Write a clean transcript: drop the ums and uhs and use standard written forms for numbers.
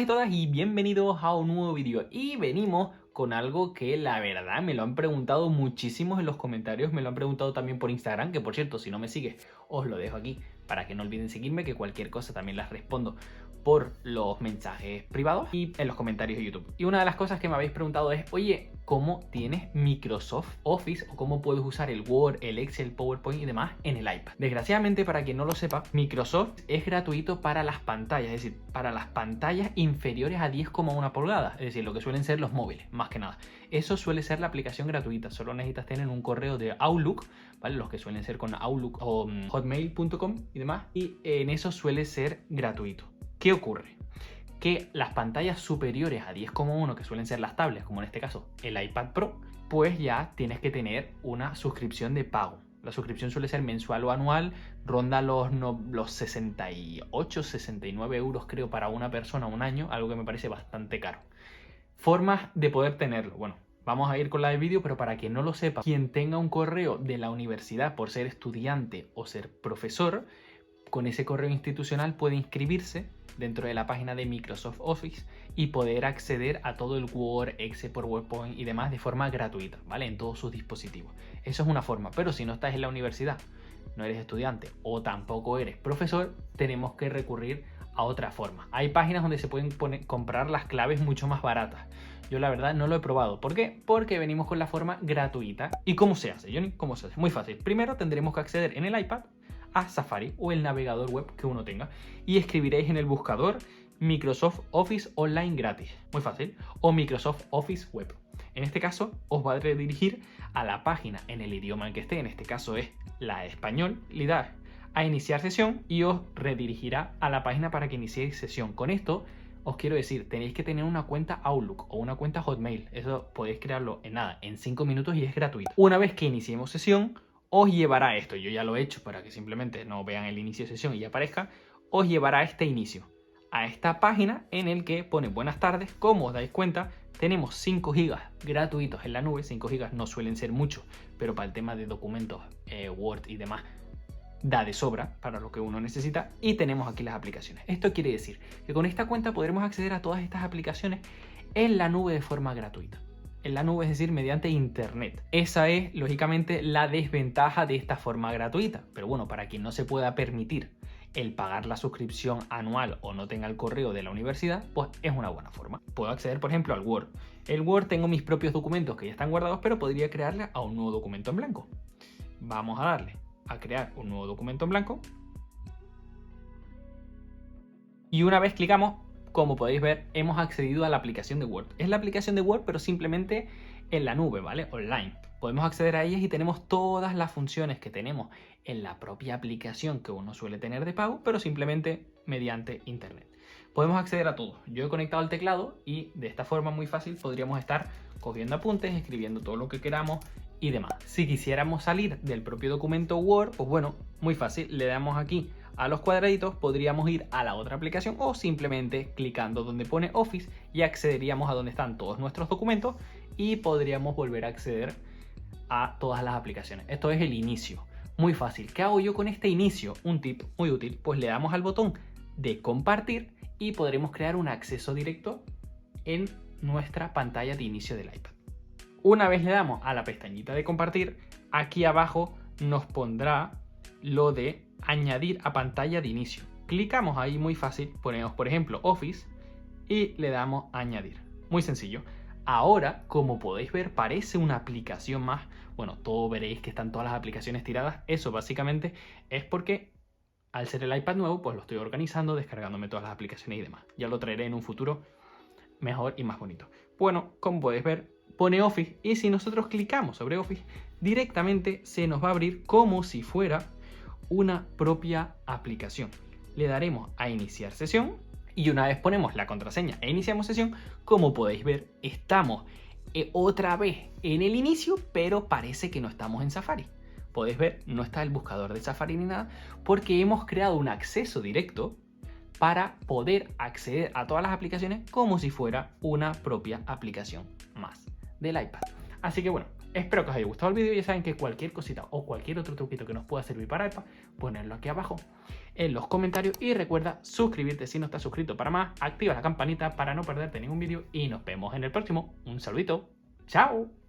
todas y todas y bienvenidos a un nuevo vídeo. Y venimos con algo que la verdad me lo han preguntado muchísimos en los comentarios, me lo han preguntado también por Instagram, que por cierto, si no me sigues, os lo dejo aquí para que no olviden seguirme, que cualquier cosa también las respondo por los mensajes privados y en los comentarios de YouTube. Y una de las cosas que me habéis preguntado es, oye, ¿cómo tienes Microsoft Office o cómo puedes usar el Word, el Excel, PowerPoint y demás en el iPad? Desgraciadamente, para quien no lo sepa, Microsoft es gratuito para las pantallas, es decir, para las pantallas inferiores a 10,1 pulgadas, es decir, lo que suelen ser los móviles, más que nada. Eso suele ser la aplicación gratuita, solo necesitas tener un correo de Outlook, ¿vale? Los que suelen ser con Outlook o hotmail.com y demás, y en eso suele ser gratuito. ¿Qué ocurre? Que las pantallas superiores a 10,1, que suelen ser las tablets, como en este caso el iPad Pro, pues ya tienes que tener una suscripción de pago. La suscripción suele ser mensual o anual, ronda los 68, 69 euros creo para una persona un año, algo que me parece bastante caro. Formas de poder tenerlo. Bueno, vamos a ir con la del vídeo, pero para quien no lo sepa, quien tenga un correo de la universidad por ser estudiante o ser profesor, con ese correo institucional puede inscribirse dentro de la página de Microsoft Office y poder acceder a todo el Word, Excel, PowerPoint y demás de forma gratuita, ¿vale? En todos sus dispositivos. Eso es una forma, pero si no estás en la universidad, no eres estudiante o tampoco eres profesor, tenemos que recurrir a otra forma. Hay páginas donde se pueden comprar las claves mucho más baratas. Yo la verdad no lo he probado. ¿Por qué? Porque venimos con la forma gratuita. ¿Y cómo se hace, Johnny? ¿Cómo se hace? Muy fácil. Primero tendremos que acceder en el iPad a Safari o el navegador web que uno tenga y escribiréis en el buscador Microsoft Office Online gratis, muy fácil, o Microsoft Office Web. En este caso os va a redirigir a la página en el idioma en que esté, en este caso es la español, le das a iniciar sesión y os redirigirá a la página para que iniciéis sesión. Con esto os quiero decir, tenéis que tener una cuenta Outlook o una cuenta Hotmail, eso podéis crearlo en nada, en 5 minutos y es gratuito. Una vez que iniciemos sesión, os llevará a esto, yo ya lo he hecho para que simplemente no vean el inicio de sesión y aparezca, os llevará a este inicio, a esta página en el que pone buenas tardes. Como os dais cuenta, tenemos 5 GB gratuitos en la nube, 5 GB no suelen ser mucho, pero para el tema de documentos, Word y demás, da de sobra para lo que uno necesita, y tenemos aquí las aplicaciones. Esto quiere decir que con esta cuenta podremos acceder a todas estas aplicaciones en la nube de forma gratuita. En la nube, es decir, mediante internet. Esa es, lógicamente, la desventaja de esta forma gratuita. Pero bueno, para quien no se pueda permitir el pagar la suscripción anual o no tenga el correo de la universidad, pues es una buena forma. Puedo acceder, por ejemplo, al Word. El Word tengo mis propios documentos que ya están guardados, pero podría crearle a un nuevo documento en blanco. Vamos a darle a crear un nuevo documento en blanco. Y una vez clicamos, como podéis ver, hemos accedido a la aplicación de Word. Es la aplicación de Word, pero simplemente en la nube, ¿vale? Online. Podemos acceder a ellas y tenemos todas las funciones que tenemos en la propia aplicación que uno suele tener de pago, pero simplemente mediante internet. Podemos acceder a todo. Yo he conectado el teclado y de esta forma muy fácil podríamos estar cogiendo apuntes, escribiendo todo lo que queramos y demás. Si quisiéramos salir del propio documento Word, pues bueno, muy fácil, le damos aquí a los cuadraditos, podríamos ir a la otra aplicación o simplemente clicando donde pone Office y accederíamos a donde están todos nuestros documentos y podríamos volver a acceder a todas las aplicaciones. Esto es el inicio, muy fácil. ¿Qué hago yo con este inicio? Un tip muy útil, pues le damos al botón de compartir y podremos crear un acceso directo en nuestra pantalla de inicio del iPad. Una vez le damos a la pestañita de compartir, aquí abajo nos pondrá lo de añadir a pantalla de inicio. Clicamos ahí muy fácil, ponemos por ejemplo Office y le damos a añadir. Muy sencillo. Ahora, como podéis ver, parece una aplicación más. Bueno, todo veréis que están todas las aplicaciones tiradas. Eso básicamente es porque al ser el iPad nuevo, pues lo estoy organizando, descargándome todas las aplicaciones y demás. Ya lo traeré en un futuro mejor y más bonito. Bueno, como podéis ver, pone Office y si nosotros clicamos sobre Office, directamente se nos va a abrir como si fuera una propia aplicación. Le daremos a iniciar sesión y una vez ponemos la contraseña e iniciamos sesión, como podéis ver, estamos otra vez en el inicio, pero parece que no estamos en Safari. Podéis ver, no está el buscador de Safari ni nada, porque hemos creado un acceso directo para poder acceder a todas las aplicaciones como si fuera una propia aplicación más del iPad. Así que bueno, Espero que os haya gustado el vídeo. Ya saben que cualquier cosita o cualquier otro truquito que nos pueda servir para iPad, ponerlo aquí abajo en los comentarios. Y recuerda suscribirte si no estás suscrito para más. Activa la campanita para no perderte ningún vídeo. Y nos vemos en el próximo. Un saludito. ¡Chao!